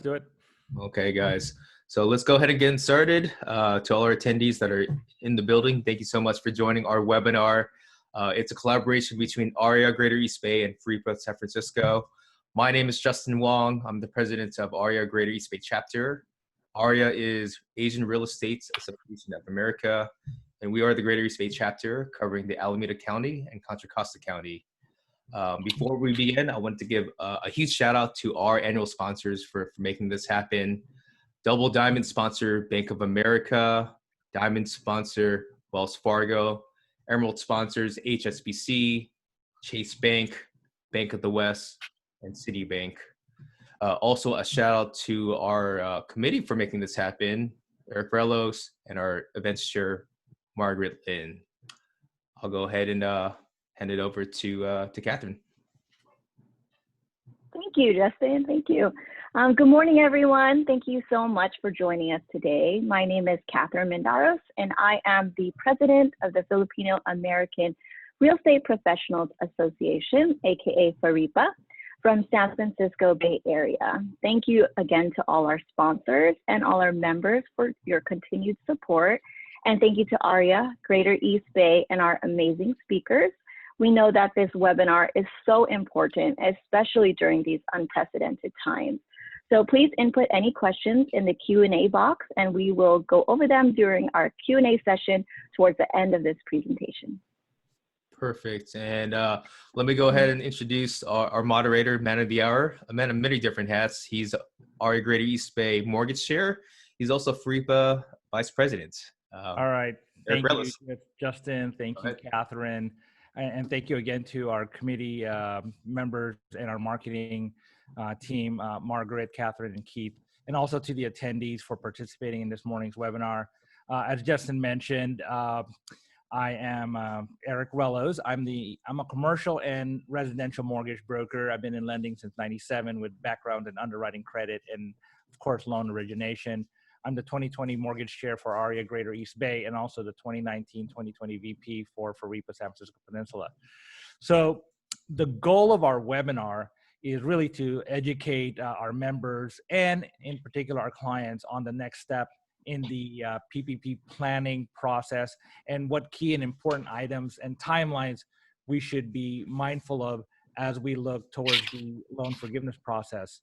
do it. Okay, guys. So let's go ahead and get started. To all our attendees that are in the building, thank you so much for joining our webinar. It's a collaboration between ARIA Greater East Bay and FREPA San Francisco. My name is Justin Wong. I'm the president of ARIA Greater East Bay chapter. ARIA is Asian Real Estate Association of America, and we are the Greater East Bay chapter covering the Alameda County and Contra Costa County. Before we begin, I want to give a huge shout out to our annual sponsors for making this happen. Double Diamond sponsor, Bank of America. Diamond sponsor, Wells Fargo. Emerald sponsors, HSBC, Chase Bank, Bank of the West, and Citibank. Also a shout out to our committee for making this happen, Eric Relos, and our events chair, Margaret Lynn. I'll go ahead and hand it over to Catherine. Thank you, Justin. Thank you. Good morning, everyone. Thank you so much for joining us today. My name is Catherine Mendaros, and I am the president of the Filipino American Real Estate Professionals Association, aka FREPA, from San Francisco Bay Area. Thank you again to all our sponsors and all our members for your continued support. And thank you to ARIA, Greater East Bay, and our amazing speakers. We know that this webinar is so important, especially during these unprecedented times. So please input any questions in the Q&A box, and we will go over them during our Q&A session towards the end of this presentation. Perfect. And let me go ahead and introduce our moderator, man of the hour, a man of many different hats. He's ARIA Greater East Bay Mortgage Chair. He's also FREPA Vice President. All right. Thank you, Justin. Thank you, Catherine. And thank you again to our committee members and our marketing team, Margaret, Catherine, and Keith, and also to the attendees for participating in this morning's webinar. As Justin mentioned, I am Eric Relos. I'm a commercial and residential mortgage broker. I've been in lending since '97 with background in underwriting credit and, of course, loan origination. I'm the 2020 mortgage chair for ARIA Greater East Bay and also the 2019-2020 VP for FREPA San Francisco Peninsula. So the goal of our webinar is really to educate our members and in particular our clients on the next step in the PPP planning process and what key and important items and timelines we should be mindful of as we look towards the loan forgiveness process.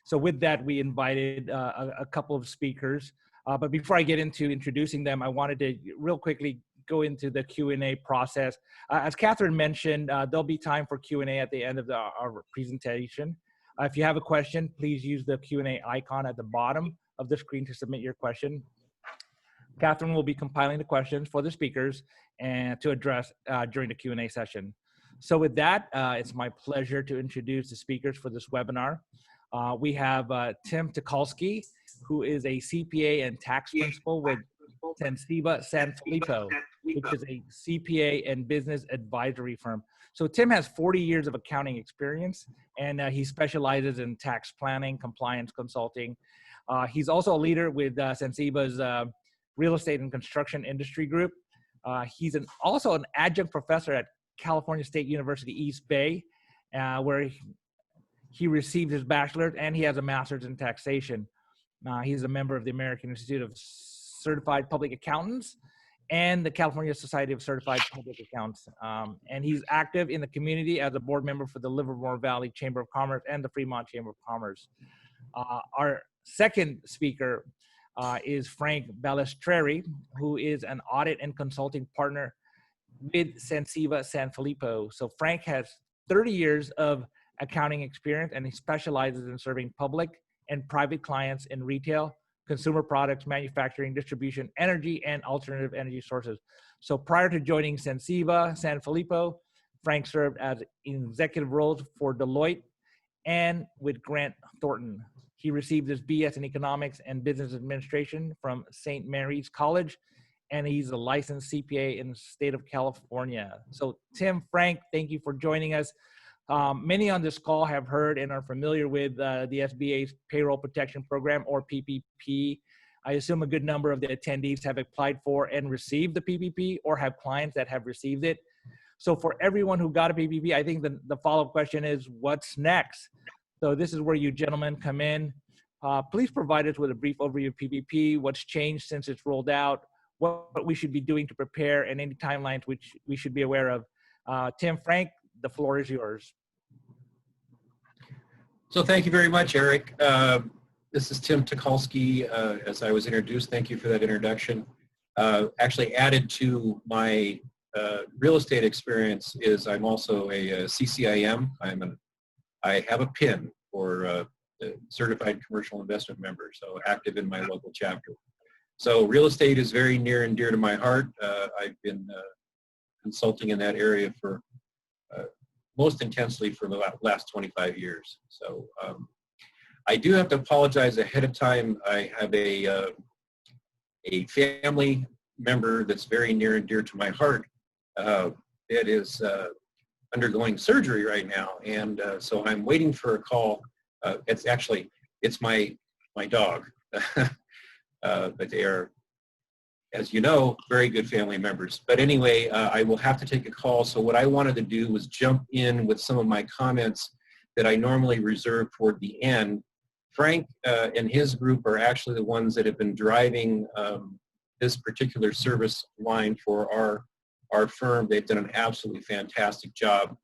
So with that, we invited a couple of speakers. But before I get into introducing them, I wanted to real quickly go into the Q&A process. As Catherine mentioned, there'll be time for Q&A at the end of our presentation. If you have a question, please use the Q&A icon at the bottom of the screen to submit your question. Catherine will be compiling the questions for the speakers and to address during the Q&A session. So with that, it's my pleasure to introduce the speakers for this webinar. We have Tim Tucholsky, who is a CPA and tax principal with Sensiba San Filippo, which is a CPA and business advisory firm. So Tim has 40 years of accounting experience, and he specializes in tax planning, compliance consulting. He's also a leader with Sensiba's real estate and construction industry group. He's also an adjunct professor at California State University East Bay, where he received his bachelor's and he has a master's in taxation. He's a member of the American Institute of Certified Public Accountants and the California Society of Certified Public Accountants. And he's active in the community as a board member for the Livermore Valley Chamber of Commerce and the Fremont Chamber of Commerce. Our second speaker is Frank Balestreri, who is an audit and consulting partner with Sensiba San Filippo. So Frank has 30 years of accounting experience, and he specializes in serving public and private clients in retail, consumer products, manufacturing, distribution, energy, and alternative energy sources. So prior to joining Sensiba San Filippo, Frank served as executive roles for Deloitte and with Grant Thornton. He received his BS in economics and business administration from St. Mary's College, and he's a licensed CPA in the state of California. So Tim, Frank, thank you for joining us. Many on this call have heard and are familiar with the SBA's Payroll Protection Program, or PPP. I assume a good number of the attendees have applied for and received the PPP or have clients that have received it. So for everyone who got a PPP, I think the follow-up question is, what's next? So this is where you gentlemen come in. Please provide us with a brief overview of PPP, what's changed since it's rolled out, what we should be doing to prepare, and any timelines which we should be aware of. Tim, Frank, the floor is yours. So thank you very much, Eric. This is Tim Tucholsky. As I was introduced, thank you for that introduction. Actually added to my real estate experience is I'm also a CCIM. I have a PIN for Certified Commercial Investment Member, so active in my local chapter. So real estate is very near and dear to my heart. I've been consulting in that area for most intensely for the last 25 years. So I do have to apologize ahead of time. I have a family member that's very near and dear to my heart that is undergoing surgery right now, and so I'm waiting for a call. It's my dog, but they are, as you know, very good family members. But anyway, I will have to take a call. So what I wanted to do was jump in with some of my comments that I normally reserve toward the end. Frank and his group are actually the ones that have been driving this particular service line for our firm. They've done an absolutely fantastic job.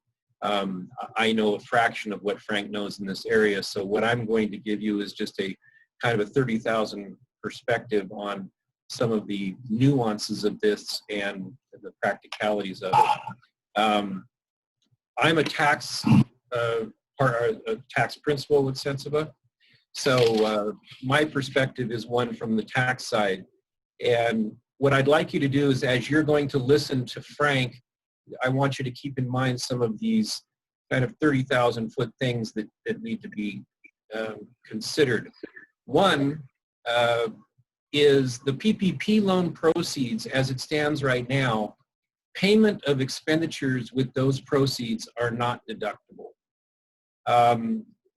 I know a fraction of what Frank knows in this area, so what I'm going to give you is just a kind of a 30,000 perspective on some of the nuances of this and the practicalities of it. I'm a tax principal with Sensiva, so my perspective is one from the tax side. And what I'd like you to do is, as you're going to listen to Frank, I want you to keep in mind some of these kind of 30,000-foot things that need to be considered. One is the PPP loan proceeds as it stands right now. Payment of expenditures with those proceeds are not deductible.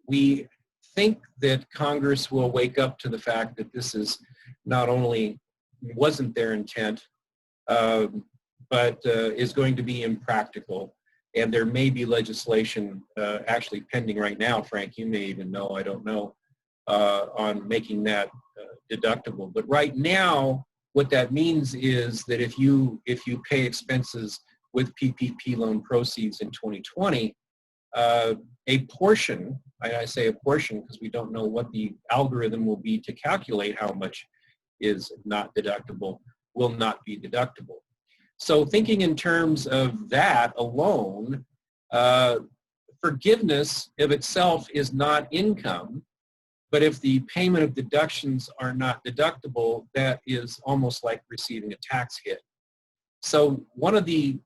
We think that Congress will wake up to the fact that this is not only wasn't their intent, but is going to be impractical. And there may be legislation actually pending right now, Frank, you may even know, I don't know, on making that deductible. But right now, what that means is that if you pay expenses with PPP loan proceeds in 2020, a portion, I say a portion because we don't know what the algorithm will be to calculate how much is not deductible, will not be deductible. So thinking in terms of that alone, forgiveness of itself is not income, but if the payment of deductions are not deductible, that is almost like receiving a tax hit. So one of the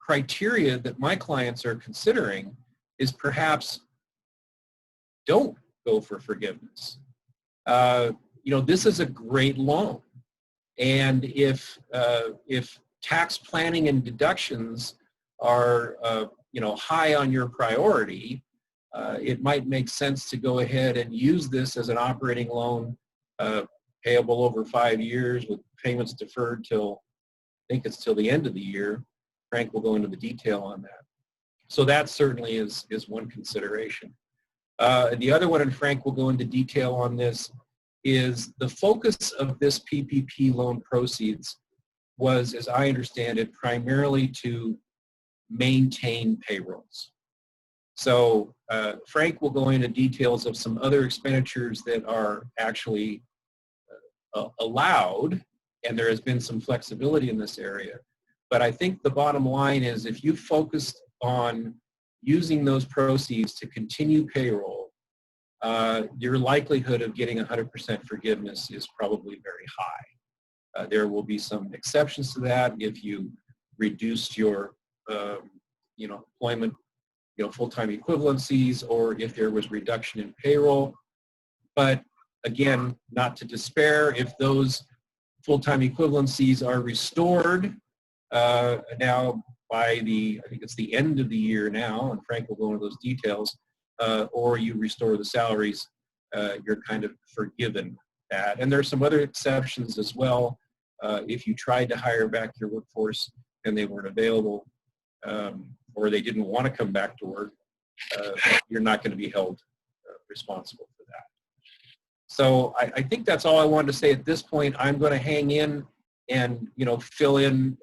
criteria that my clients are considering is perhaps don't go for forgiveness. This is a great loan. And if tax planning and deductions are high on your priority, it might make sense to go ahead and use this as an operating loan payable over 5 years with payments deferred till, I think it's till the end of the year. Frank will go into the detail on that. So that certainly is one consideration. The other one, and Frank will go into detail on this, is the focus of this PPP loan proceeds was, as I understand it, primarily to maintain payrolls. So Frank will go into details of some other expenditures that are actually allowed, and there has been some flexibility in this area. But I think the bottom line is if you focused on using those proceeds to continue payroll, your likelihood of getting 100% forgiveness is probably very high. There will be some exceptions to that if you reduced your employment, full-time equivalencies, or if there was reduction in payroll. But again, not to despair, if those full-time equivalencies are restored now by I think it's the end of the year now, and Frank will go into those details, or you restore the salaries, you're kind of forgiven that. And there are some other exceptions as well. If you tried to hire back your workforce and they weren't available, or they didn't want to come back to work, you're not going to be held responsible for that. So I think that's all I wanted to say at this point. I'm going to hang in and, fill in,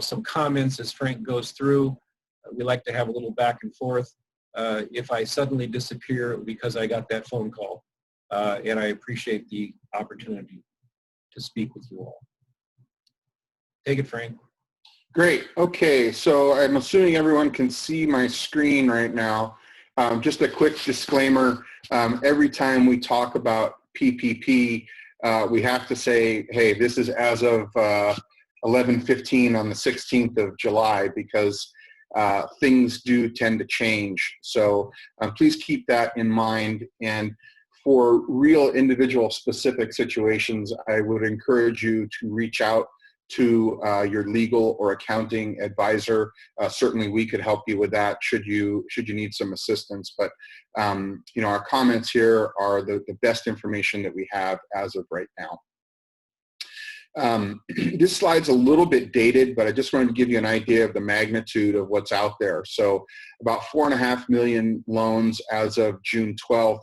some comments as Frank goes through. We like to have a little back and forth. If I suddenly disappear because I got that phone call, and I appreciate the opportunity to speak with you all. Take it, Frank. Great. Okay, so I'm assuming everyone can see my screen right now. Just a quick disclaimer. Every time we talk about PPP, we have to say, hey, this is as of 11:15 on the 16th of July, because things do tend to change. So please keep that in mind. And for real individual specific situations, I would encourage you to reach out to your legal or accounting advisor. Certainly we could help you with that should you need some assistance. But our comments here are the best information that we have as of right now. This slide's a little bit dated, but I just wanted to give you an idea of the magnitude of what's out there. So about 4.5 million loans as of June 12th,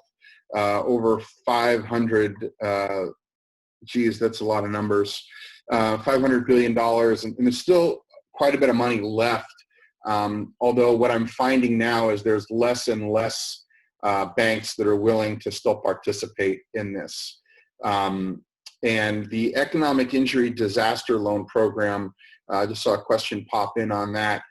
over 500, geez, that's a lot of numbers, $500 billion, and there's still quite a bit of money left. Although what I'm finding now is there's less and less banks that are willing to still participate in this. And the Economic Injury Disaster Loan Program, I just saw a question pop in on that.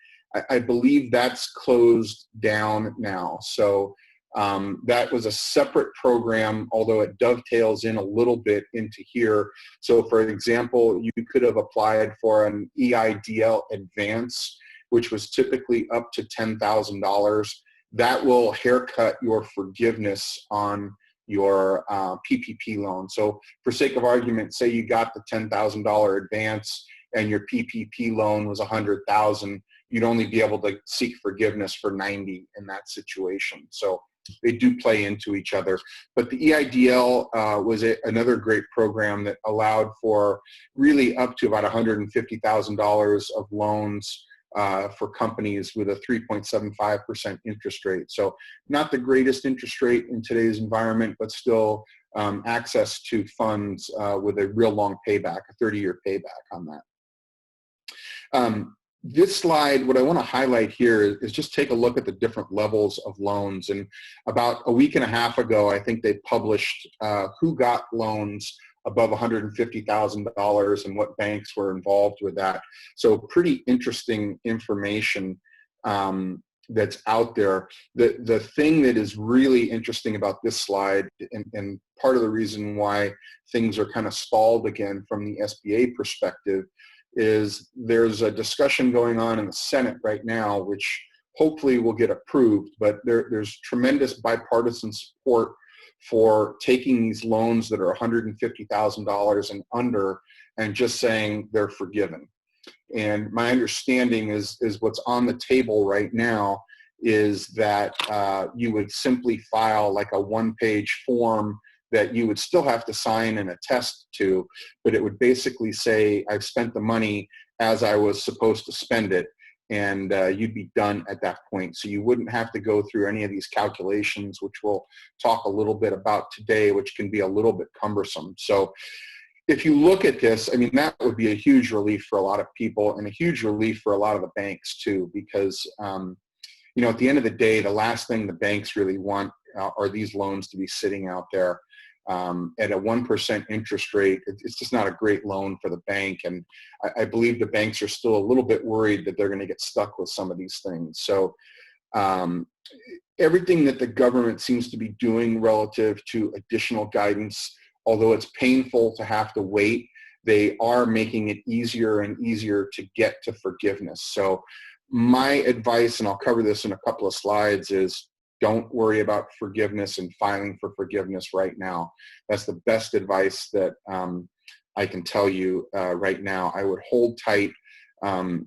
I believe that's closed down now. So that was a separate program, although it dovetails in a little bit into here. So for example, you could have applied for an EIDL advance, which was typically up to $10,000. That will haircut your forgiveness on your PPP loan. So for sake of argument, say you got the $10,000 advance and your PPP loan was $100,000, you'd only be able to seek forgiveness for $90 in that situation. So they do play into each other. But the EIDL was another great program that allowed for really up to about $150,000 of loans for companies with a 3.75% interest rate. So not the greatest interest rate in today's environment, but still access to funds with a real long payback, a 30-year payback on that. This slide, what I want to highlight here is just take a look at the different levels of loans. And about a week and a half ago, I think they published who got loans above $150,000 and what banks were involved with that. So pretty interesting information that's out there. The thing that is really interesting about this slide, and part of the reason why things are kind of stalled again from the SBA perspective, is there's a discussion going on in the Senate right now, which hopefully will get approved, but there's tremendous bipartisan support for taking these loans that are $150,000 and under and just saying they're forgiven. And my understanding is what's on the table right now is that you would simply file like a one-page form that you would still have to sign and attest to, but it would basically say, I've spent the money as I was supposed to spend it, and you'd be done at that point. So you wouldn't have to go through any of these calculations, which we'll talk a little bit about today, which can be a little bit cumbersome. So if you look at this, I mean, that would be a huge relief for a lot of people and a huge relief for a lot of the banks too, because at the end of the day, the last thing the banks really want are these loans to be sitting out there at a 1% interest rate. It's just not a great loan for the bank. And I believe the banks are still a little bit worried that they're going to get stuck with some of these things. So everything that the government seems to be doing relative to additional guidance, although it's painful to have to wait, they are making it easier and easier to get to forgiveness. So my advice, and I'll cover this in a couple of slides, is don't worry about forgiveness and filing for forgiveness right now. That's the best advice that I can tell you right now. I would hold tight and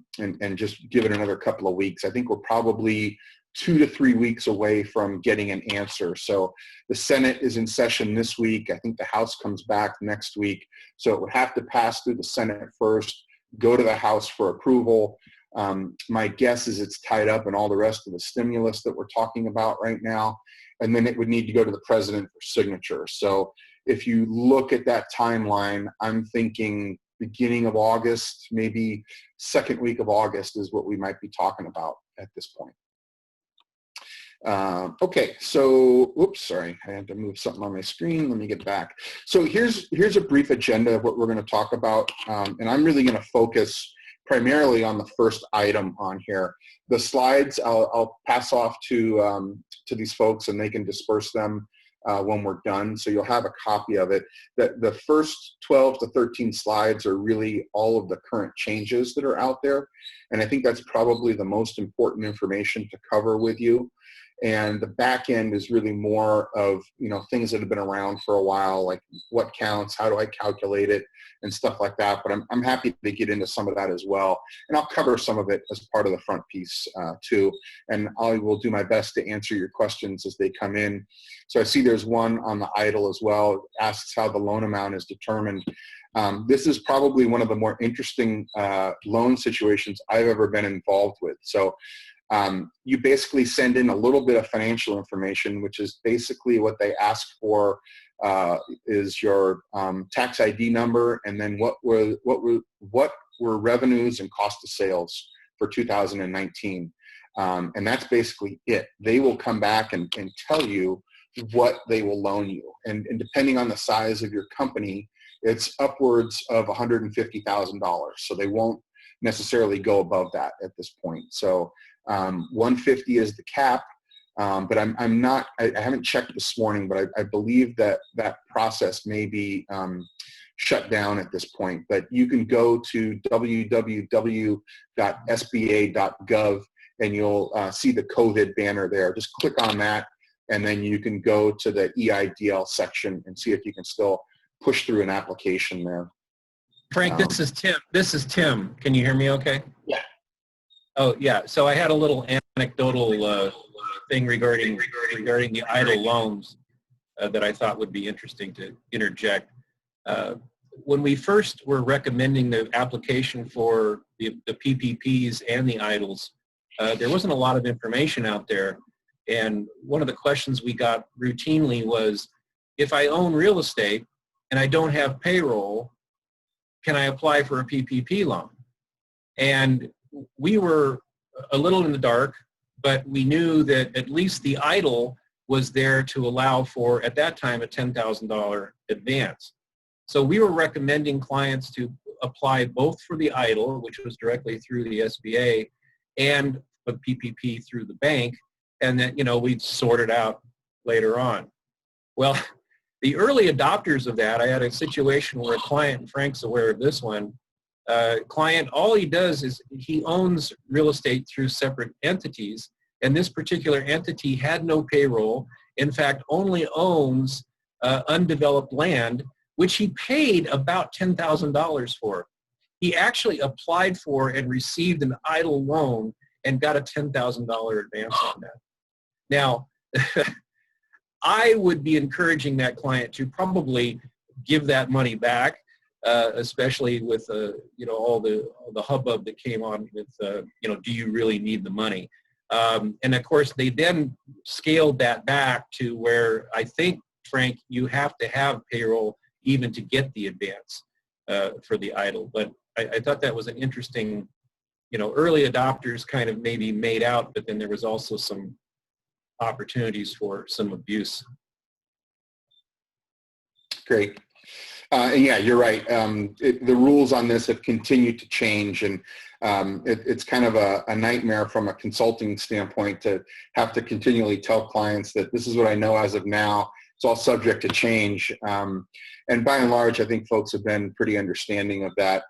just give it another couple of weeks. I think we're probably 2 to 3 weeks away from getting an answer. So the Senate is in session this week. I think the House comes back next week. So it would have to pass through the Senate first, go to the House for approval. My guess is it's tied up in all the rest of the stimulus that we're talking about right now. And then it would need to go to the president for signature. So if you look at that timeline, I'm thinking beginning of August, maybe second week of August is what we might be talking about at this point. Okay, so, oops, sorry, I had to move something on my screen. Let me get back. So here's a brief agenda of what we're going to talk about, and I'm really going to focus primarily on the first item on here. The slides I'll pass off to these folks, and they can disperse them when we're done. So you'll have a copy of it. The first 12 to 13 slides are really all of the current changes that are out there, and I think that's probably the most important information to cover with you. And the back end is really more of, you know, things that have been around for a while, like what counts, how do I calculate it, and stuff like that. But I'm happy to get into some of that as well. And I'll cover some of it as part of the front piece too. And I will do my best to answer your questions as they come in. So I see there's one on the EIDL as well. It asks how the loan amount is determined. This is probably one of the more interesting loan situations I've ever been involved with. So you basically send in a little bit of financial information, which is basically what they ask for is your tax ID number, and then what were revenues and cost of sales for 2019. And that's basically it. They will come back and tell you what they will loan you. And depending on the size of your company, it's upwards of $150,000. So they won't necessarily go above that at this point. So 150 is the cap, but I haven't checked this morning, but I believe that process may be shut down at this point. But you can go to www.sba.gov and you'll see the COVID banner there. Just click on that, and then you can go to the EIDL section and see if you can still push through an application there. Frank, this is Tim. This is Tim. Can you hear me okay? Yeah. Oh, yeah. So I had a little anecdotal thing regarding the EIDL loans that I thought would be interesting to interject. When we first were recommending the application for the PPPs and the EIDLs, there wasn't a lot of information out there. And one of the questions we got routinely was, if I own real estate and I don't have payroll, can I apply for a PPP loan? And we were a little in the dark, but we knew that at least the EIDL was there to allow for, at that time, a $10,000 advance. So we were recommending clients to apply both for the EIDL, which was directly through the SBA, and a PPP through the bank, and that, you know, we'd sort it out later on. Well, the early adopters of that, I had a situation where a client, and Frank's aware of this one, client, all he does is he owns real estate through separate entities, and this particular entity had no payroll, in fact only owns undeveloped land, which he paid about $10,000 for. He actually applied for and received an EIDL loan and got a $10,000 advance on that. Now, I would be encouraging that client to probably give that money back, especially with you know, all the hubbub that came on with you know, do you really need the money? And of course, they then scaled that back to where I think, Frank, you have to have payroll even to get the advance for the EIDL. But I thought that was an interesting, you know, early adopters kind of maybe made out, but then there was also some opportunities for some abuse. Great. And yeah, you're right. The rules on this have continued to change, and it's kind of a nightmare from a consulting standpoint to have to continually tell clients that this is what I know as of now. It's all subject to change. And by and large, I think folks have been pretty understanding of that.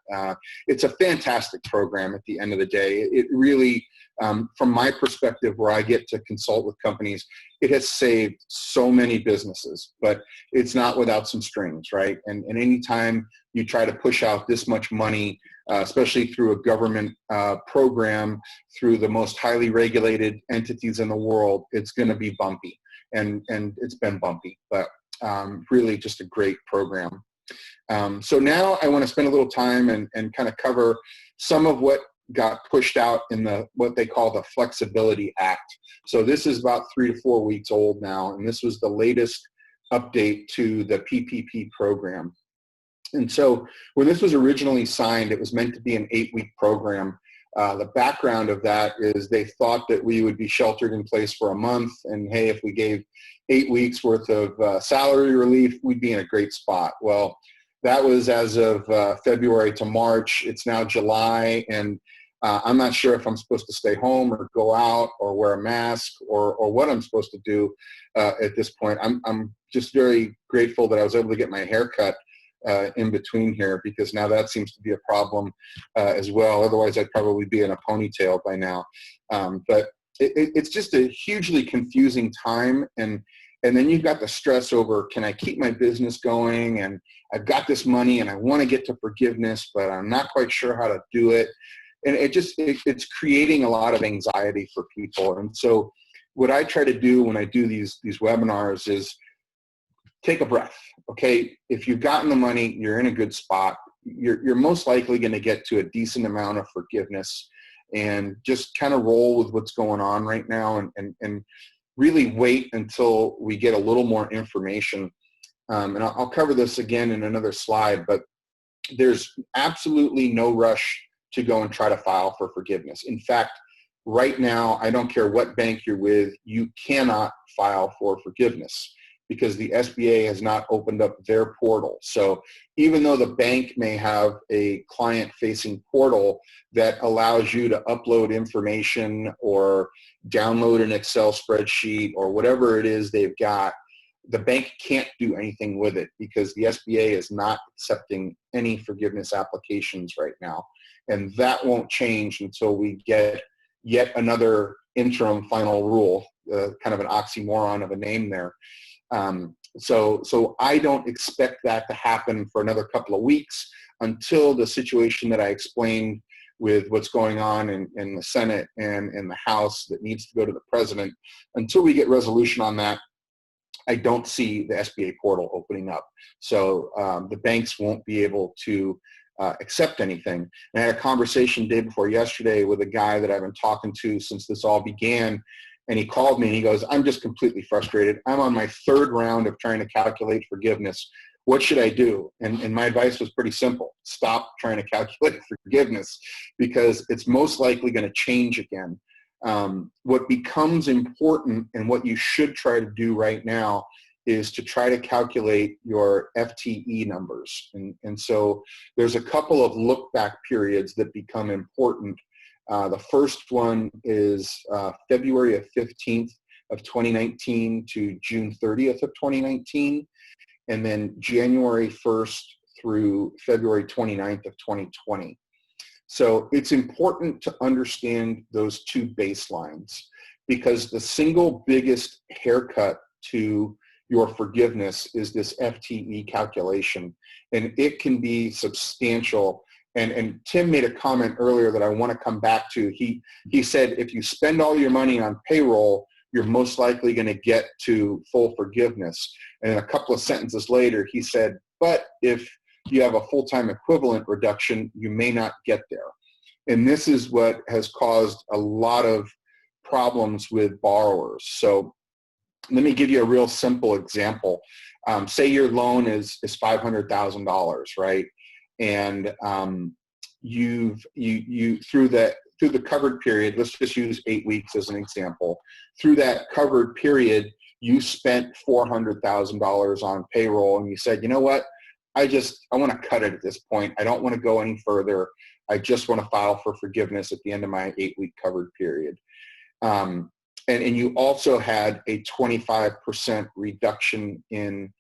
It's a fantastic program at the end of the day. It really, from my perspective, where I get to consult with companies, it has saved so many businesses, but it's not without some strings, right? And anytime you try to push out this much money, especially through a government program, through the most highly regulated entities in the world, it's going to be bumpy. And it's been bumpy, but really just a great program. So now I want to spend a little time and kind of cover some of what got pushed out in what they call the Flexibility Act. So this is about 3 to 4 weeks old now, and this was the latest update to the PPP program. And so when this was originally signed, it was meant to be an 8-week program. The background of that is they thought that we would be sheltered in place for a month, and hey, if we gave 8 weeks worth of salary relief, we'd be in a great spot. Well, that was as of February to March. It's now July, and I'm not sure if I'm supposed to stay home or go out or wear a mask or what I'm supposed to do at this point. I'm just very grateful that I was able to get my hair cut in between here, because now that seems to be a problem as well. Otherwise, I'd probably be in a ponytail by now. But it's just a hugely confusing time, and then you've got the stress over, can I keep my business going? And I've got this money and I want to get to forgiveness, but I'm not quite sure how to do it. And it's creating a lot of anxiety for people. And so what I try to do when I do these webinars is take a breath. Okay, if you've gotten the money, you're in a good spot. You're most likely going to get to a decent amount of forgiveness, and just kind of roll with what's going on right now, and really wait until we get a little more information. And I'll cover this again in another slide, but there's absolutely no rush to go and try to file for forgiveness. In fact, right now, I don't care what bank you're with, you cannot file for forgiveness, because the SBA has not opened up their portal. So even though the bank may have a client-facing portal that allows you to upload information or download an Excel spreadsheet or whatever it is they've got, the bank can't do anything with it, because the SBA is not accepting any forgiveness applications right now. And that won't change until we get yet another interim final rule, kind of an oxymoron of a name there. So I don't expect that to happen for another couple of weeks, until the situation that I explained with what's going on in the Senate and in the House that needs to go to the president. Until we get resolution on that, I don't see the SBA portal opening up. So the banks won't be able to accept anything. And I had a conversation day before yesterday with a guy that I've been talking to since this all began. And he called me and he goes, I'm just completely frustrated. I'm on my 3rd round of trying to calculate forgiveness. What should I do? And my advice was pretty simple. Stop trying to calculate forgiveness, because it's most likely going to change again. What becomes important, and what you should try to do right now, is to try to calculate your FTE numbers. And so there's a couple of look back periods that become important. The first one is February 15th of 2019 to June 30th of 2019, and then January 1st through February 29th of 2020. So it's important to understand those two baselines, because the single biggest haircut to your forgiveness is this FTE calculation, and it can be substantial. And Tim made a comment earlier that I want to come back to. He said, if you spend all your money on payroll, you're most likely going to get to full forgiveness. And a couple of sentences later, he said, but if you have a full-time equivalent reduction, you may not get there. And this is what has caused a lot of problems with borrowers. So let me give you a real simple example. Say your loan is $500,000, right? And you through the covered period, let's just use 8 weeks as an example. Through that covered period, you spent $400,000 on payroll, and you said, you know what? I want to cut it at this point. I don't want to go any further. I just want to file for forgiveness at the end of my 8-week covered period. And you also had a 25% reduction in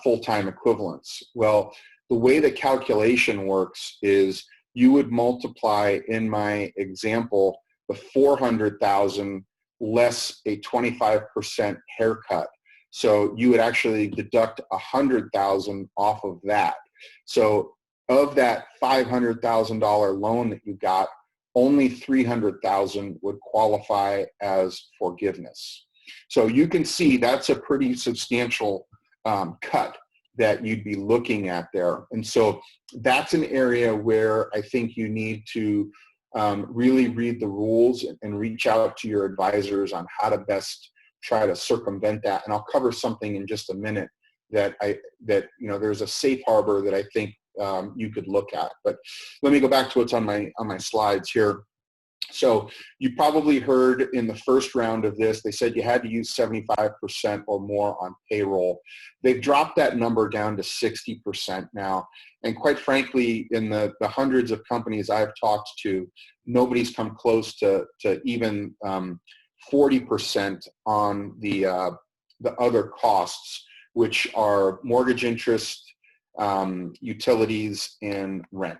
full-time equivalents. Well, the way the calculation works is you would multiply, in my example, the 400,000 less a 25% haircut. So you would actually deduct 100,000 off of that. So of that $500,000 loan that you got, only 300,000 would qualify as forgiveness. So you can see that's a pretty substantial cut that you'd be looking at there. And so that's an area where I think you need to really read the rules and reach out to your advisors on how to best try to circumvent that. And I'll cover something in just a minute that there's a safe harbor that I think you could look at. But let me go back to what's on my slides here. So you probably heard in the first round of this, they said you had to use 75% or more on payroll. They've dropped that number down to 60% now. And quite frankly, in the hundreds of companies I've talked to, nobody's come close to even 40% on the other costs, which are mortgage interest, utilities, and rent.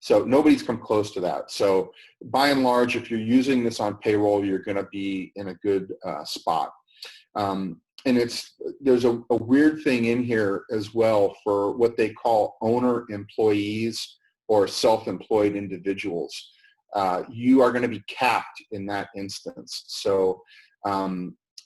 So nobody's come close to that. So by and large, if you're using this on payroll, you're going to be in a good spot. And there's a weird thing in here as well for what they call owner employees or self-employed individuals. You are going to be capped in that instance. So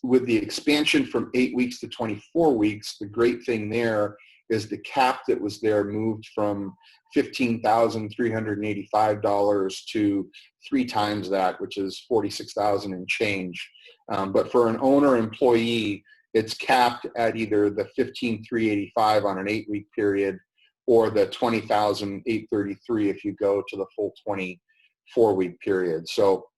with the expansion from 8 weeks to 24 weeks, the great thing there is the cap that was there moved from $15,385 to 3 times that, which is $46,000 and change. But for an owner employee, it's capped at either the $15,385 on an 8-week period or the $20,833 if you go to the full 24-week period. So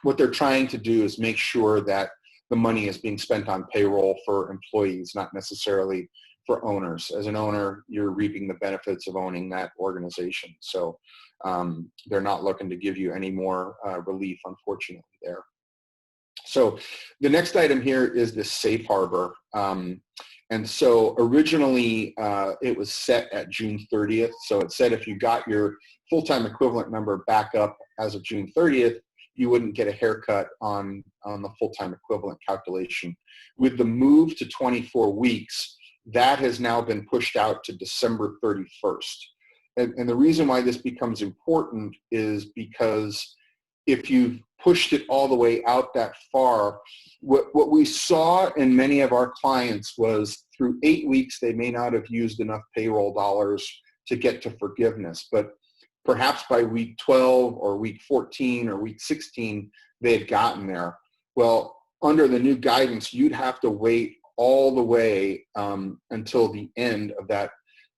what they're trying to do is make sure that the money is being spent on payroll for employees, not necessarily for owners. As an owner, you're reaping the benefits of owning that organization. So they're not looking to give you any more relief, unfortunately, there. So the next item here is the safe harbor. And so originally it was set at June 30th. So it said if you got your full-time equivalent number back up as of June 30th, you wouldn't get a haircut on the full-time equivalent calculation. With the move to 24 weeks, that has now been pushed out to December 31st. And the reason why this becomes important is because if you've pushed it all the way out that far, what we saw in many of our clients was through 8 weeks, they may not have used enough payroll dollars to get to forgiveness, but perhaps by week 12 or week 14 or week 16, they had gotten there. Well, under the new guidance, you'd have to wait all the way until the end of that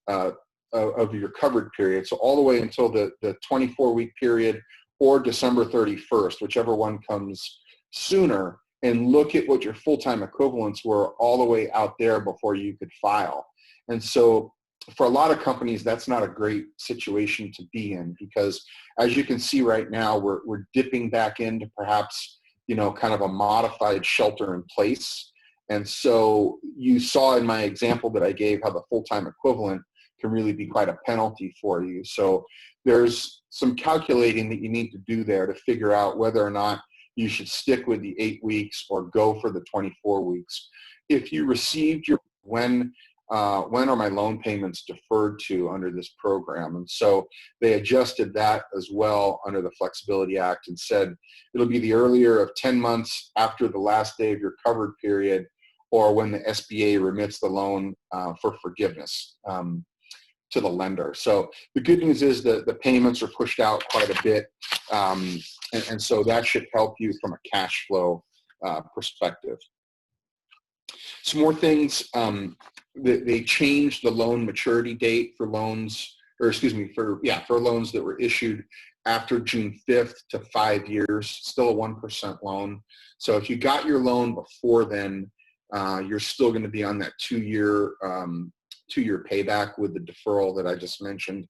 of your covered period. So all the way until the 24-week period or December 31st, whichever one comes sooner, and look at what your full-time equivalents were all the way out there before you could file. And so for a lot of companies, that's not a great situation to be in, because as you can see right now, we're dipping back into perhaps, kind of a modified shelter in place. And so you saw in my example that I gave how the full-time equivalent can really be quite a penalty for you. So there's some calculating that you need to do there to figure out whether or not you should stick with the 8 weeks or go for the 24 weeks. If you received your when are my loan payments deferred to under this program? And so they adjusted that as well under the Flexibility Act and said it'll be the earlier of 10 months after the last day of your covered period, or when the SBA remits the loan for forgiveness to the lender. So the good news is that the payments are pushed out quite a bit, and so that should help you from a cash flow perspective. Some more things, they changed the loan maturity date for loans, for loans that were issued after June 5th to 5 years, still a 1% loan. So if you got your loan before then, you're still going to be on that two-year payback with the deferral that I just mentioned.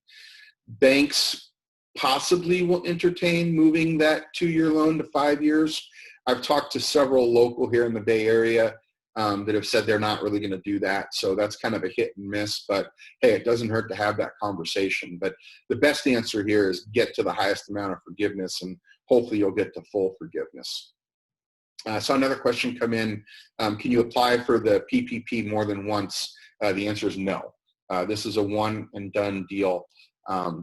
Banks possibly will entertain moving that 2-year loan to 5 years. I've talked to several local here in the Bay Area that have said they're not really going to do that. So that's kind of a hit and miss, but hey, it doesn't hurt to have that conversation. But the best answer here is get to the highest amount of forgiveness, and hopefully you'll get to full forgiveness. So another question come in, can you apply for the PPP more than once? The answer is no. This is a one and done deal.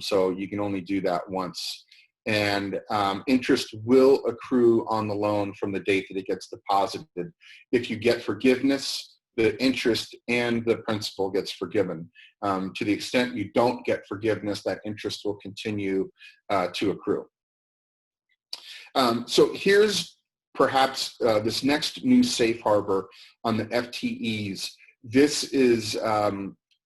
So you can only do that once. And interest will accrue on the loan from the date that it gets deposited. If you get forgiveness, the interest and the principal gets forgiven. To the extent you don't get forgiveness, that interest will continue to accrue. So here's perhaps this next new safe harbor on the FTEs. This is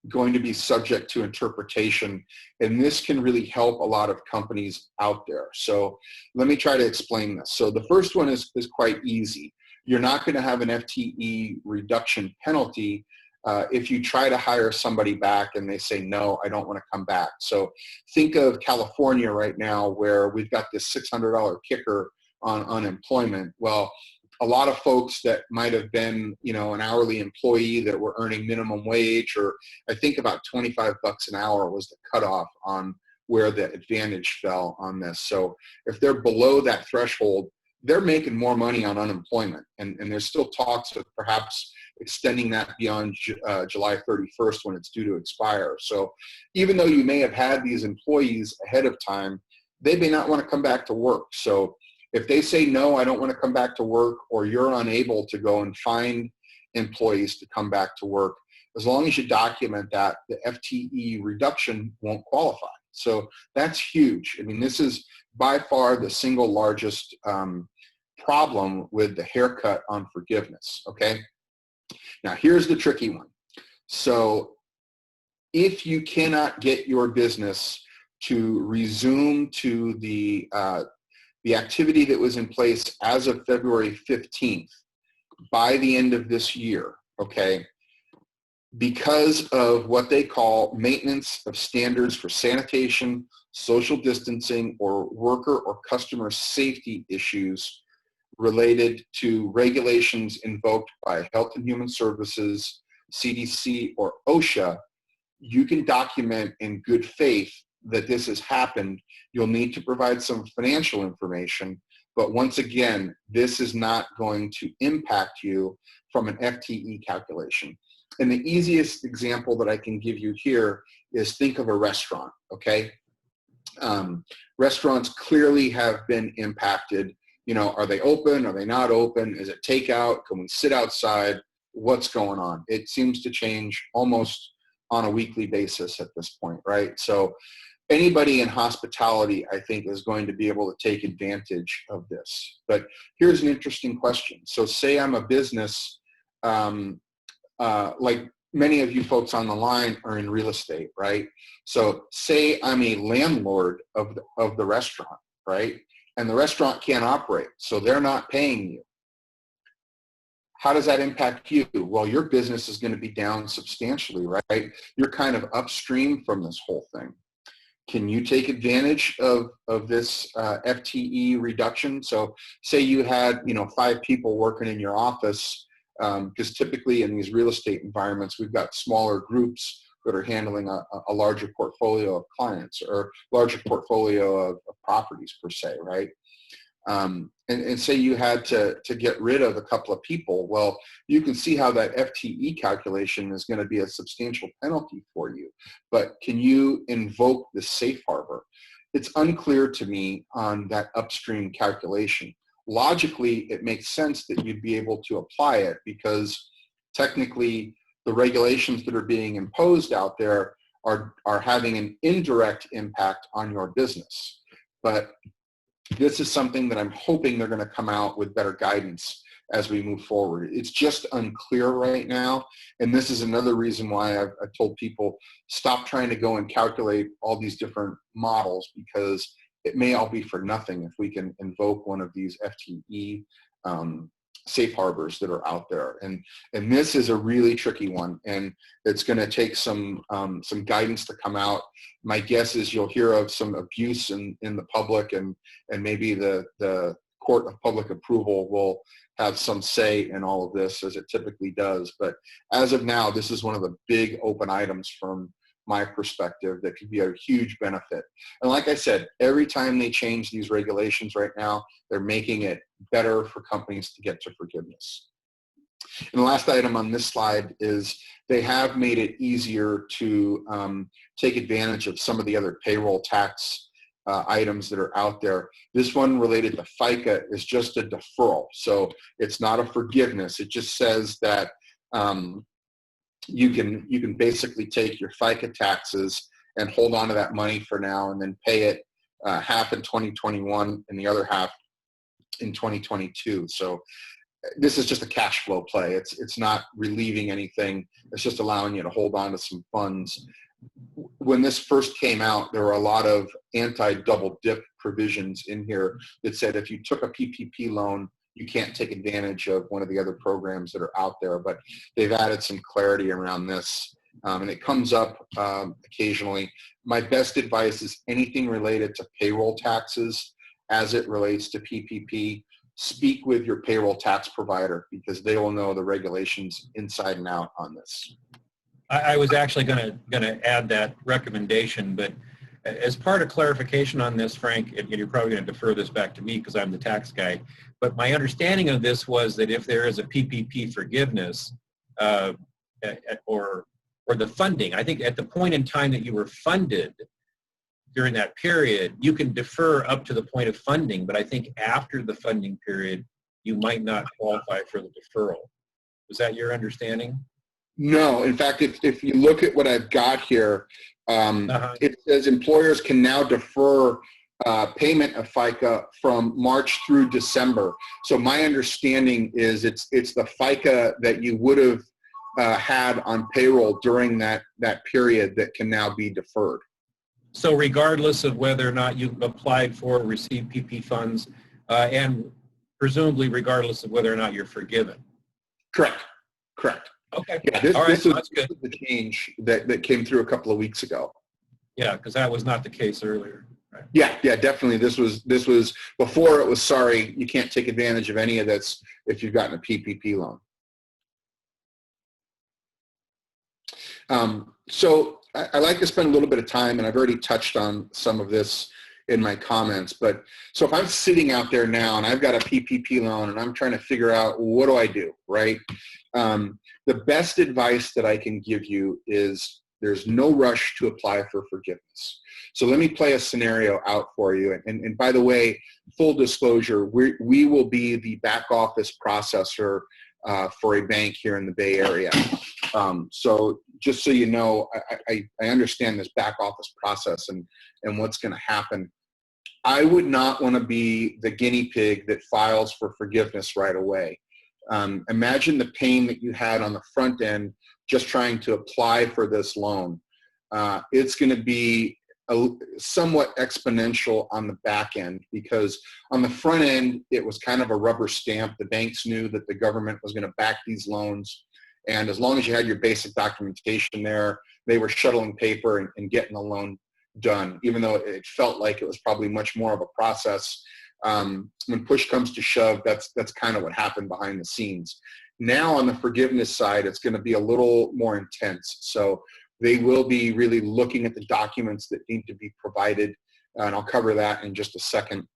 going to be subject to interpretation, and this can really help a lot of companies out there. So let me try to explain this. So the first one is quite easy. You're not going to have an FTE reduction penalty if you try to hire somebody back and they say, no, I don't want to come back. So think of California right now, where we've got this $600 kicker on unemployment. Well, a lot of folks that might have been, you know, an hourly employee that were earning minimum wage, or I think about 25 bucks an hour was the cutoff on where the advantage fell on this. So if they're below that threshold, they're making more money on unemployment. And there's still talks of perhaps extending that beyond July 31st when it's due to expire. So even though you may have had these employees ahead of time, they may not want to come back to work. So if they say, no, I don't want to come back to work, or you're unable to go and find employees to come back to work, as long as you document that, the FTE reduction won't qualify. So that's huge. I mean, this is by far the single largest problem with the haircut on forgiveness, okay? Now, here's the tricky one. So if you cannot get your business to resume to the activity that was in place as of February 15th by the end of this year, okay, because of what they call maintenance of standards for sanitation, social distancing, or worker or customer safety issues related to regulations invoked by Health and Human Services, CDC, or OSHA, you can document in good faith that this has happened. You'll need to provide some financial information, but once again, this is not going to impact you from an FTE calculation. And the easiest example that I can give you here is think of a restaurant, okay? Restaurants clearly have been impacted. You know, are they open? Are they not open? Is it takeout? Can we sit outside? What's going on? It seems to change almost on a weekly basis at this point, right? So anybody in hospitality, I think, is going to be able to take advantage of this. But here's an interesting question. So say I'm a business, like many of you folks on the line are in real estate, right? So say I'm a landlord of the restaurant, right? And the restaurant can't operate, so they're not paying you. How does that impact you? Well, your business is going to be down substantially, right? You're kind of upstream from this whole thing. Can you take advantage of this FTE reduction? So say you had, 5 people working in your office, because typically in these real estate environments, we've got smaller groups that are handling a larger portfolio of clients or larger portfolio of properties per se, right? And say you had to get rid of a couple of people. Well, you can see how that FTE calculation is going to be a substantial penalty for you. But can you invoke the safe harbor? It's unclear to me on that upstream calculation. Logically, it makes sense that you'd be able to apply it because technically the regulations that are being imposed out there are having an indirect impact on your business. But this is something that I'm hoping they're going to come out with better guidance as we move forward. It's just unclear right now. And this is another reason why I've told people, stop trying to go and calculate all these different models, because it may all be for nothing if we can invoke one of these FTE safe harbors that are out there. And this is a really tricky one, and it's going to take some guidance to come out. My guess is you'll hear of some abuse in the public, and maybe the court of public approval will have some say in all of this, as it typically does. But as of now, this is one of the big open items from my perspective that could be a huge benefit. And like I said, every time they change these regulations right now, they're making it better for companies to get to forgiveness. And the last item on this slide is they have made it easier to take advantage of some of the other payroll tax items that are out there. This one related to FICA is just a deferral. So it's not a forgiveness. It just says that you can basically take your FICA taxes and hold on to that money for now, and then pay it half in 2021 and the other half in 2022. So this is just a cash flow play. It's not relieving anything. It's just allowing you to hold on to some funds. When this first came out, there were a lot of anti-double dip provisions in here that said if you took a PPP loan, you can't take advantage of one of the other programs that are out there. But they've added some clarity around this, and it comes up occasionally. My best advice is anything related to payroll taxes as it relates to PPP. Speak with your payroll tax provider because they will know the regulations inside and out on this. I was actually going to add that recommendation, but as part of clarification on this, Frank, and you're probably going to defer this back to me because I'm the tax guy, but my understanding of this was that if there is a PPP forgiveness or the funding, I think at the point in time that you were funded during that period, you can defer up to the point of funding, but I think after the funding period, you might not qualify for the deferral. Was that your understanding? No, in fact, if you look at what I've got here, it says employers can now defer payment of FICA from March through December. So my understanding is it's the FICA that you would have had on payroll during that period that can now be deferred. So regardless of whether or not you applied for or received PP funds, and presumably regardless of whether or not you're forgiven. Correct. Okay. Yeah, this that's is good. the change that came through a couple of weeks ago. Yeah, because that was not the case earlier. Right? Yeah, definitely. This was before it was sorry, you can't take advantage of any of this if you've gotten a PPP loan. So I like to spend a little bit of time, and I've already touched on some of this in my comments, but so if I'm sitting out there now and I've got a PPP loan and I'm trying to figure out what do I do, right? The best advice that I can give you is there's no rush to apply for forgiveness. So let me play a scenario out for you. And by the way, full disclosure, we will be the back office processor for a bank here in the Bay Area. So just so you know, I understand this back office process and what's going to happen. I would not want to be the guinea pig that files for forgiveness right away. Imagine the pain that you had on the front end just trying to apply for this loan. It's going to be somewhat exponential on the back end because on the front end, it was kind of a rubber stamp. The banks knew that the government was going to back these loans. And as long as you had your basic documentation there, they were shuttling paper and getting the loan done, even though it felt like it was probably much more of a process. When push comes to shove, that's kind of what happened behind the scenes. Now on the forgiveness side, it's going to be a little more intense. So they will be really looking at the documents that need to be provided, and I'll cover that in just a second,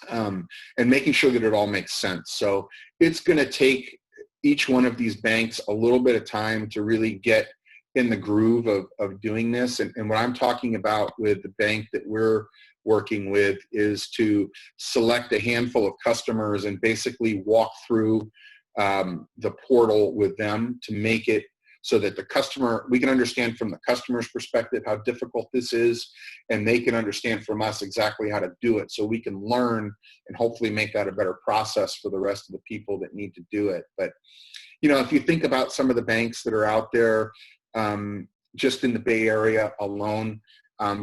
and making sure that it all makes sense. So it's going to take each one of these banks a little bit of time to really get in the groove of doing this. And what I'm talking about with the bank that we're working with is to select a handful of customers and basically walk through the portal with them to make it so that the customer, we can understand from the customer's perspective how difficult this is, and they can understand from us exactly how to do it so we can learn and hopefully make that a better process for the rest of the people that need to do it. But, you know, if you think about some of the banks that are out there, just in the Bay Area alone,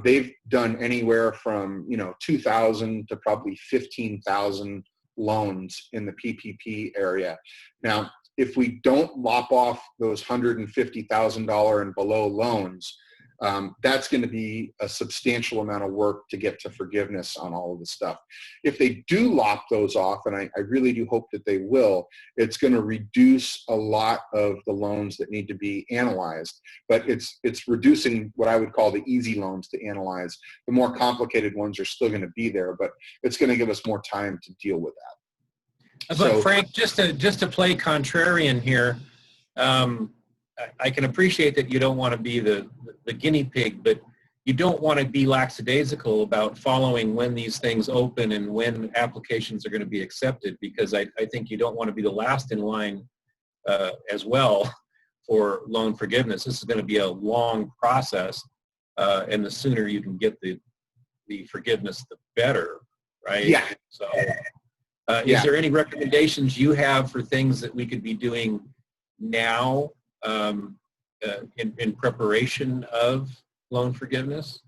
they've done anywhere from, 2,000 to probably 15,000 loans in the PPP area. Now, if we don't lop off those $150,000 and below loans, that's going to be a substantial amount of work to get to forgiveness on all of the stuff. If they do lop those off, and I really do hope that they will, it's going to reduce a lot of the loans that need to be analyzed. But it's reducing what I would call the easy loans to analyze. The more complicated ones are still going to be there, but it's going to give us more time to deal with that. But So, Frank, just to play contrarian here, I can appreciate that you don't want to be the guinea pig, but you don't want to be lackadaisical about following when these things open and when applications are going to be accepted, because I think you don't want to be the last in line as well for loan forgiveness. This is going to be a long process, and the sooner you can get the forgiveness, the better, right? yeah. So. Is there any recommendations you have for things that we could be doing now in preparation of loan forgiveness?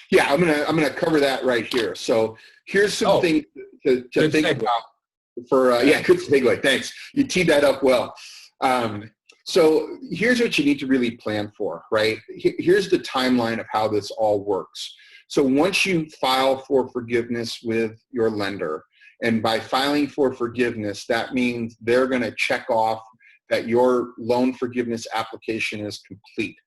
Yeah, I'm gonna cover that right here. So here's some things to think about. Good segue. Thanks. You teed that up well. So here's what you need to really plan for, right? Here's the timeline of how this all works. So once you file for forgiveness with your lender, and by filing for forgiveness, that means they're going to check off that your loan forgiveness application is complete,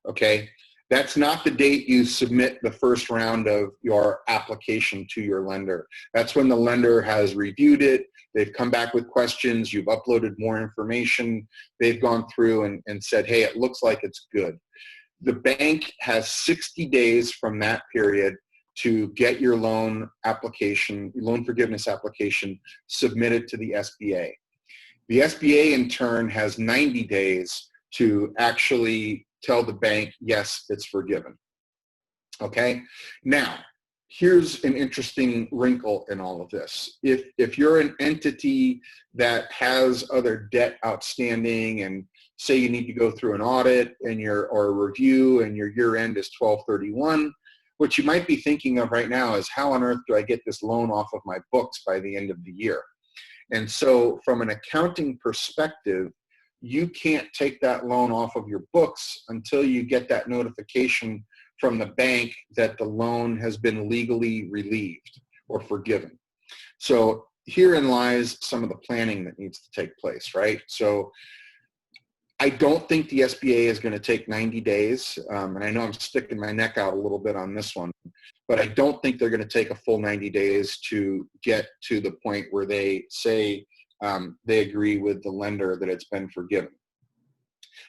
okay? That's not the date you submit the first round of your application to your lender. That's when the lender has reviewed it, they've come back with questions, you've uploaded more information, they've gone through and said, hey, it looks like it's good. The bank has 60 days from that period to get your loan application, loan forgiveness application submitted to the SBA. The SBA in turn has 90 days to actually tell the bank, yes, it's forgiven. Okay? Now, here's an interesting wrinkle in all of this. If you're an entity that has other debt outstanding and say you need to go through an audit and or a review and your year end is 12/31, what you might be thinking of right now is how on earth do I get this loan off of my books by the end of the year? And so from an accounting perspective, you can't take that loan off of your books until you get that notification from the bank that the loan has been legally relieved or forgiven. So herein lies some of the planning that needs to take place, right? So I don't think the SBA is going to take 90 days, and I know I'm sticking my neck out a little bit on this one, but I don't think they're going to take a full 90 days to get to the point where they say they agree with the lender that it's been forgiven.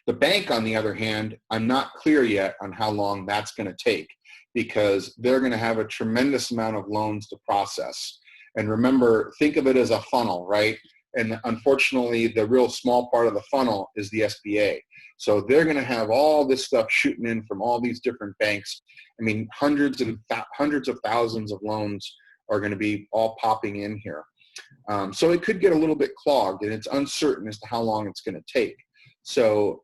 The bank, on the other hand, I'm not clear yet on how long that's going to take because they're going to have a tremendous amount of loans to process. And remember, think of it as a funnel, right? And unfortunately, the real small part of the funnel is the SBA. So they're going to have all this stuff shooting in from all these different banks. I mean, hundreds of thousands of loans are going to be all popping in here. So it could get a little bit clogged, and it's uncertain as to how long it's going to take. So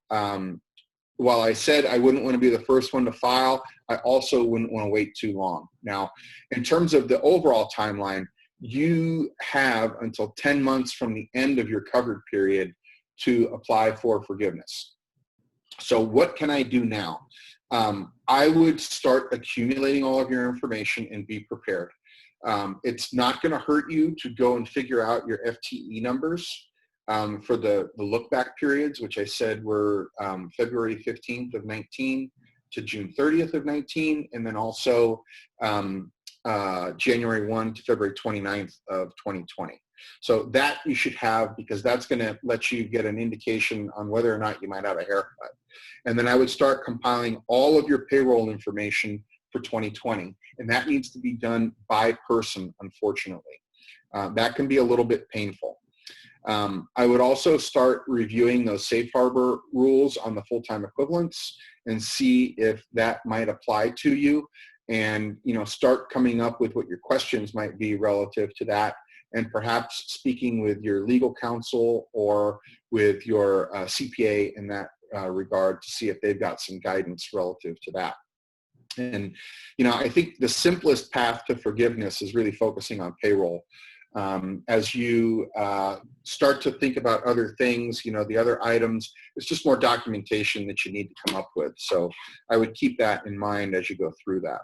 while I said I wouldn't want to be the first one to file, I also wouldn't want to wait too long. Now, in terms of the overall timeline, you have until 10 months from the end of your covered period to apply for forgiveness. So what can I do now? I would start accumulating all of your information and be prepared. It's not going to hurt you to go and figure out your FTE numbers for the look back periods, which I said were February 15th of 19 to June 30th of 19, and then also January 1 to February 29th of 2020. So that you should have because that's going to let you get an indication on whether or not you might have a haircut. And then I would start compiling all of your payroll information for 2020. And that needs to be done by person, unfortunately. That can be a little bit painful. I would also start reviewing those safe harbor rules on the full-time equivalents and see if that might apply to you and start coming up with what your questions might be relative to that and perhaps speaking with your legal counsel or with your CPA in that regard to see if they've got some guidance relative to that. And, I think the simplest path to forgiveness is really focusing on payroll. As you start to think about other things, the other items, it's just more documentation that you need to come up with. So I would keep that in mind as you go through that.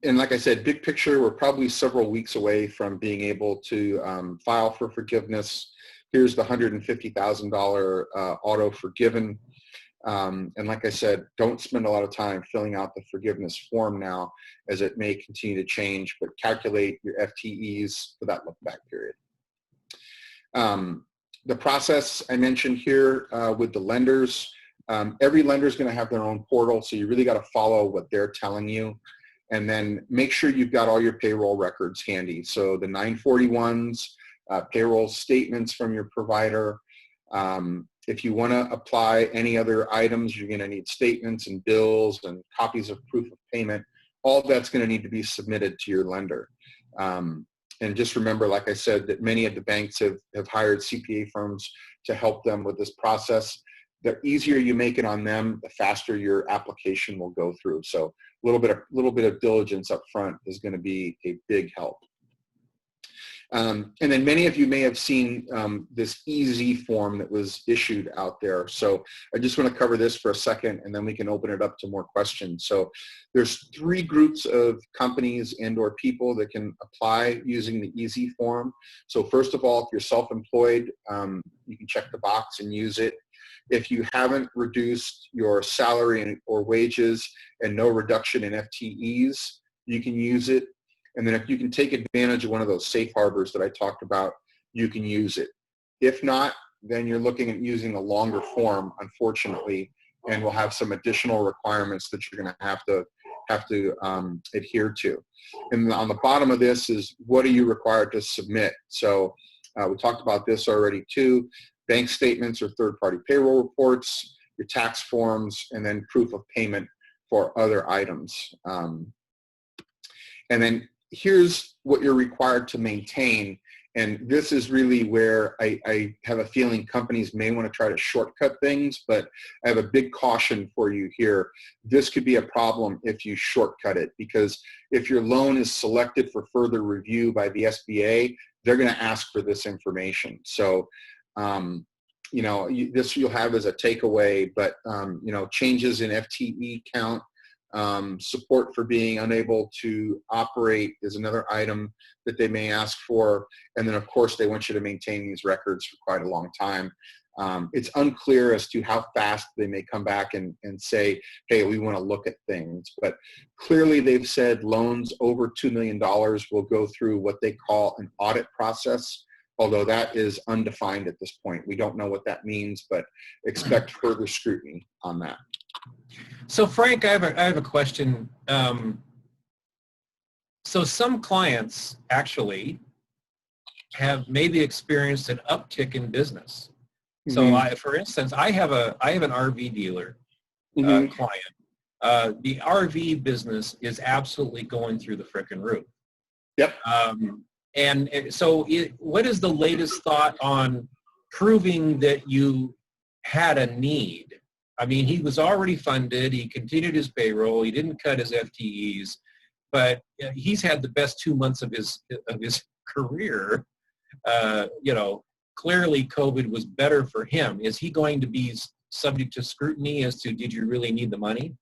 And like I said, big picture, we're probably several weeks away from being able to file for forgiveness. Here's the $150,000 auto forgiven. And like I said, don't spend a lot of time filling out the forgiveness form now as it may continue to change, but calculate your FTEs for that look back period. The process I mentioned here with the lenders, every lender is going to have their own portal, so you really got to follow what they're telling you. And then make sure you've got all your payroll records handy. So the 941s, payroll statements from your provider. If you want to apply any other items, you're going to need statements and bills and copies of proof of payment. All that's going to need to be submitted to your lender. And just remember, like I said, that many of the banks have hired CPA firms to help them with this process. The easier you make it on them, the faster your application will go through. So a little bit of diligence up front is going to be a big help. And then many of you may have seen this EZ form that was issued out there. So I just want to cover this for a second, and then we can open it up to more questions. So there's 3 groups of companies and or people that can apply using the EZ form. So first of all, if you're self-employed, you can check the box and use it. If you haven't reduced your salary or wages and no reduction in FTEs, you can use it. And then if you can take advantage of one of those safe harbors that I talked about, you can use it. If not, then you're looking at using a longer form, unfortunately, and will have some additional requirements that you're going to have to adhere to. And on the bottom of this is, what are you required to submit? So we talked about this already too. Bank statements or third-party payroll reports, your tax forms, and then proof of payment for other items. And then here's what you're required to maintain. And this is really where I have a feeling companies may want to try to shortcut things, but I have a big caution for you here. This could be a problem if you shortcut it, because if your loan is selected for further review by the SBA, they're going to ask for this information. So, this you'll have as a takeaway, but, changes in FTE count, support for being unable to operate is another item that they may ask for. And then of course they want you to maintain these records for quite a long time. It's unclear as to how fast they may come back and say, hey, we want to look at things. But clearly they've said loans over $2 million will go through what they call an audit process, although that is undefined at this point. We don't know what that means, but expect further scrutiny on that. So Frank, I have a question. So some clients actually have maybe experienced an uptick in business. So for instance, I have an RV dealer client. The RV business is absolutely going through the frickin' roof. Yep. And so what is the latest thought on proving that you had a need? I mean, he was already funded. He continued his payroll. He didn't cut his FTEs, but he's had the best 2 months of his career. Clearly COVID was better for him. Is he going to be subject to scrutiny as to, did you really need the money?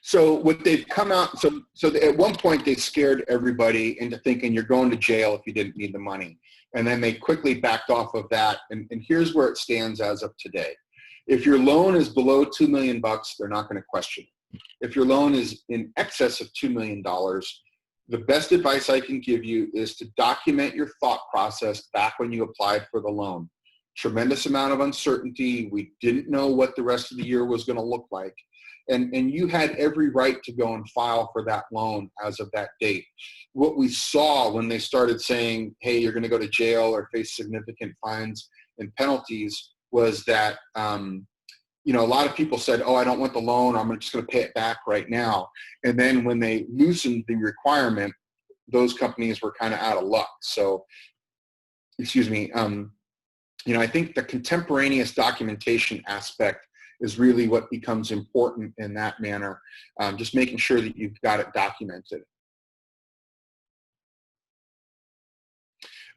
So what they've come out, so at one point they scared everybody into thinking you're going to jail if you didn't need the money. And then they quickly backed off of that. And here's where it stands as of today. If your loan is below $2 million, they're not going to question it. If your loan is in excess of $2 million, the best advice I can give you is to document your thought process back when you applied for the loan. Tremendous amount of uncertainty. We didn't know what the rest of the year was going to look like. And you had every right to go and file for that loan as of that date. What we saw when they started saying, hey, you're going to go to jail or face significant fines and penalties was that, a lot of people said, oh, I don't want the loan. I'm just going to pay it back right now. And then when they loosened the requirement, those companies were kind of out of luck. So, I think the contemporaneous documentation aspect is really what becomes important in that manner. Just making sure that you've got it documented.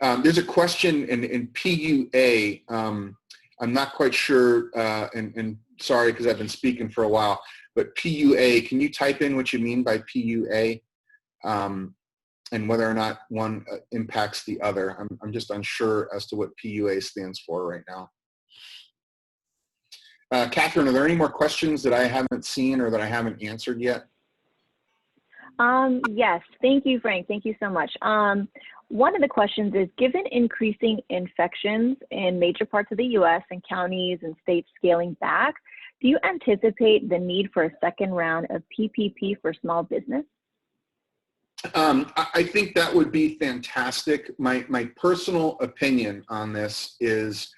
There's a question in PUA. I'm not quite sure, and sorry because I've been speaking for a while, but PUA, can you type in what you mean by PUA and whether or not one impacts the other? I'm just unsure as to what PUA stands for right now. Catherine, are there any more questions that I haven't seen or that I haven't answered yet? Yes, thank you, Frank. Thank you so much. One of the questions is, given increasing infections in major parts of the U.S. and counties and states scaling back, do you anticipate the need for a second round of PPP for small business? I think that would be fantastic. My personal opinion on this is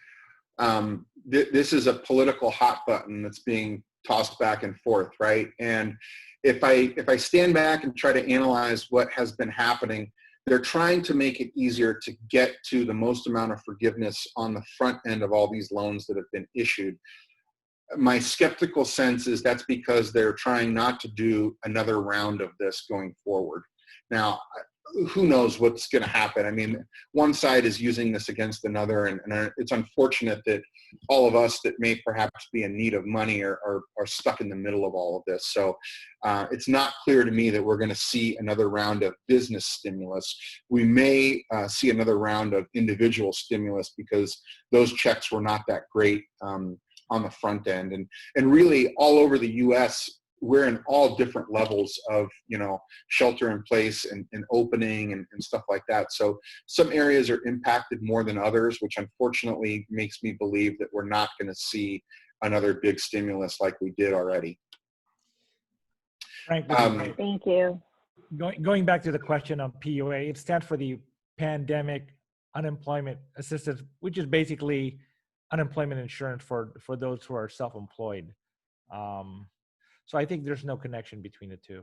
this is a political hot button that's being tossed back and forth, right? And if I stand back and try to analyze what has been happening, they're trying to make it easier to get to the most amount of forgiveness on the front end of all these loans that have been issued. My skeptical sense is that's because they're trying not to do another round of this going forward. Now, who knows what's going to happen? I mean, one side is using this against another, and it's unfortunate that all of us that may perhaps be in need of money are stuck in the middle of all of this. So it's not clear to me that we're going to see another round of business stimulus. We may see another round of individual stimulus because those checks were not that great on the front end. And really all over the U.S., we're in all different levels of, shelter in place and opening and stuff like that. So some areas are impacted more than others, which unfortunately makes me believe that we're not going to see another big stimulus like we did already. Frank, thank you. Going back to the question on PUA, it stands for the Pandemic Unemployment Assistance, which is basically unemployment insurance for those who are self-employed. So I think there's no connection between the two.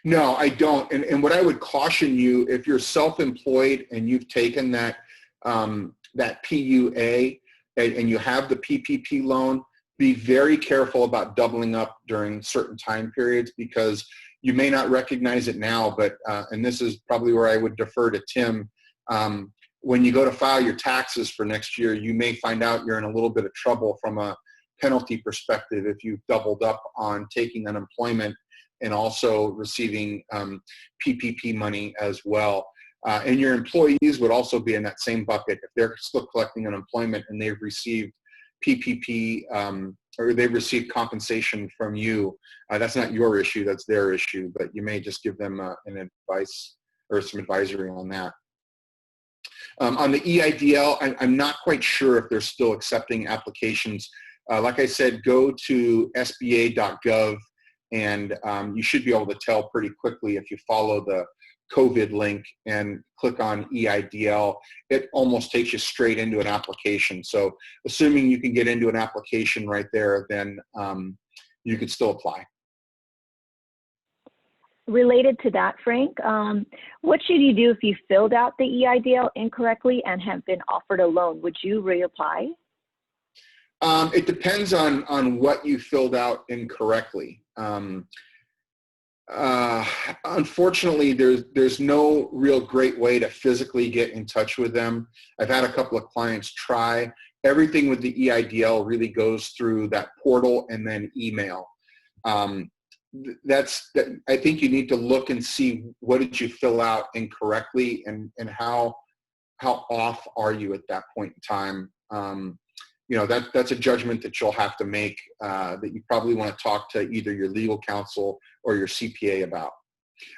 No, I don't. And what I would caution you, if you're self-employed and you've taken that PUA and you have the PPP loan, be very careful about doubling up during certain time periods, because you may not recognize it now, but, and this is probably where I would defer to Tim, when you go to file your taxes for next year, you may find out you're in a little bit of trouble from a penalty perspective if you've doubled up on taking unemployment and also receiving PPP money as well. And your employees would also be in that same bucket if they're still collecting unemployment and they've received PPP or they've received compensation from you. That's not your issue, that's their issue, but you may just give them an advice or some advisory on that. On the EIDL, I'm not quite sure if they're still accepting applications. Like I said, go to sba.gov and you should be able to tell pretty quickly if you follow the COVID link and click on EIDL, it almost takes you straight into an application. So assuming you can get into an application right there, then you could still apply. Related to that, Frank, what should you do if you filled out the EIDL incorrectly and have been offered a loan? Would you reapply? It depends on what you filled out incorrectly. Unfortunately, there's no real great way to physically get in touch with them. I've had a couple of clients try. Everything with the EIDL really goes through that portal and then email. I think you need to look and see what did you fill out incorrectly and how off are you at that point in time. That's a judgment that you'll have to make that you probably want to talk to either your legal counsel or your CPA about.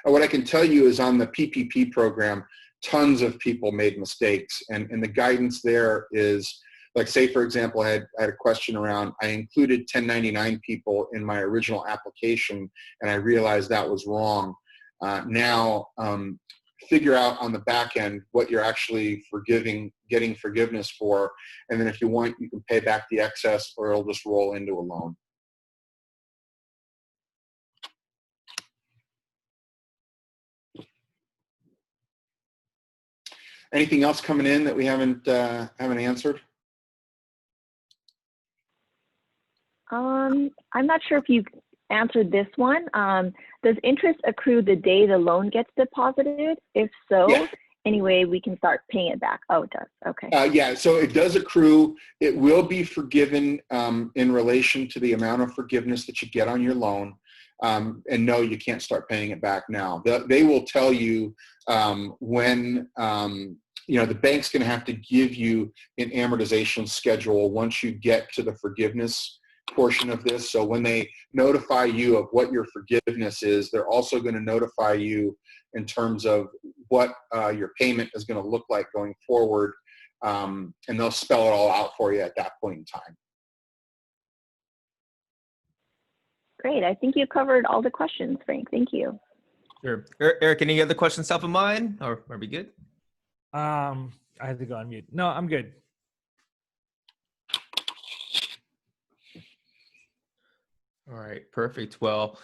What I can tell you is on the PPP program, tons of people made mistakes, and the guidance there is, like, say for example, I had a question around, I included 1099 people in my original application and I realized that was wrong. Now figure out on the back end what you're actually getting forgiveness for, and then if you want, you can pay back the excess or it'll just roll into a loan. Anything else coming in that we haven't answered? I'm not sure if you've answered this one. Does interest accrue the day the loan gets deposited? If so, yeah. Anyway, we can start paying it back. Oh, it does. Okay. Yeah, so it does accrue. It will be forgiven in relation to the amount of forgiveness that you get on your loan. And no, you can't start paying it back now. They will tell you when, the bank's going to have to give you an amortization schedule once you get to the forgiveness portion of this. So when they notify you of what your forgiveness is, they're also going to notify you in terms of what your payment is going to look like going forward. And they'll spell it all out for you at that point in time. Great. I think you covered all the questions, Frank. Thank you. Sure. Eric, any other questions top of mind, or are we good? I had to go on mute. No, I'm good. All right, perfect. Well,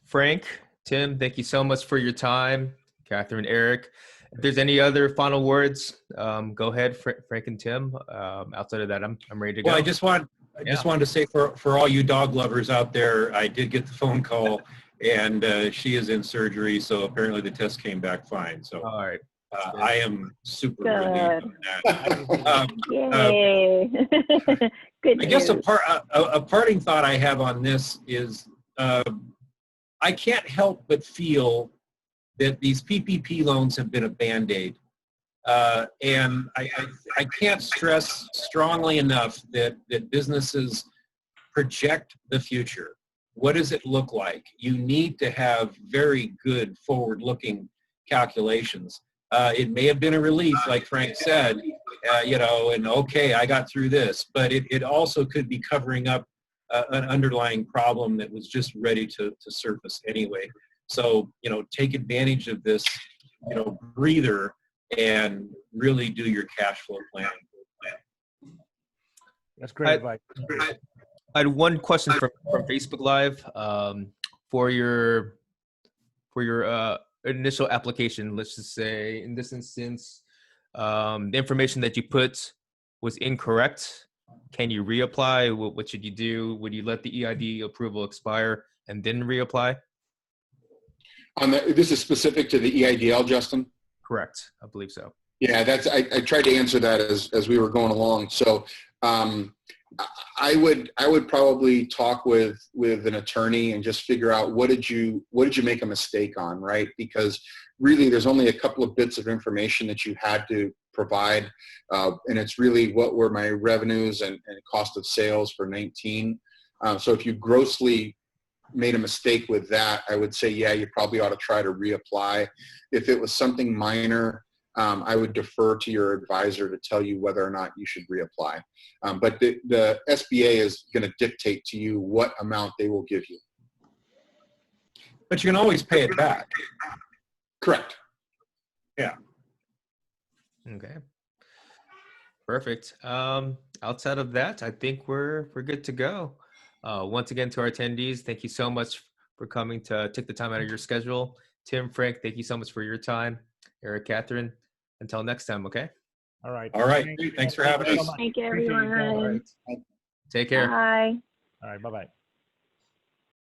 Frank, Tim, thank you so much for your time. Catherine, Eric. If there's any other final words, go ahead, Frank and Tim. Outside of that, I'm ready to go. Well, I just wanted to say for all you dog lovers out there, I did get the phone call, and she is in surgery, so apparently the test came back fine. So all right. I am super relieved on that. Yay. Good I guess news. a parting thought I have on this is I can't help but feel that these PPP loans have been a Band-Aid. And I can't stress strongly enough that businesses project the future. What does it look like? You need to have very good forward-looking calculations. It may have been a relief, like Frank said, and okay, I got through this, but it also could be covering up an underlying problem that was just ready to surface anyway. So, take advantage of this, breather and really do your cash flow planning. That's great advice. I had one question from Facebook Live for your initial application. Let's just say, in this instance, the information that you put was incorrect. Can you reapply? What should you do? Would you let the EID approval expire and then reapply? This is specific to the EIDL, Justin? Correct. I believe so. Yeah, I tried to answer that as we were going along. So I would probably talk with an attorney and just figure out what did you make a mistake on, right? Because really there's only a couple of bits of information that you had to provide, and it's really what were my revenues and cost of sales for 19. So if you grossly made a mistake with that, I would say, yeah, you probably ought to try to reapply. If it was something minor, I would defer to your advisor to tell you whether or not you should reapply. But the SBA is going to dictate to you what amount they will give you. But you can always pay it back. Correct. Yeah. Okay. Perfect. Outside of that, I think we're good to go. Once again, to our attendees, thank you so much for coming to take the time out of your schedule. Tim, Frank, thank you so much for your time. Eric, Catherine, until next time, okay? All right. All right. Thanks for having us. Thank you, everyone. Take care. Bye. All right. Bye-bye.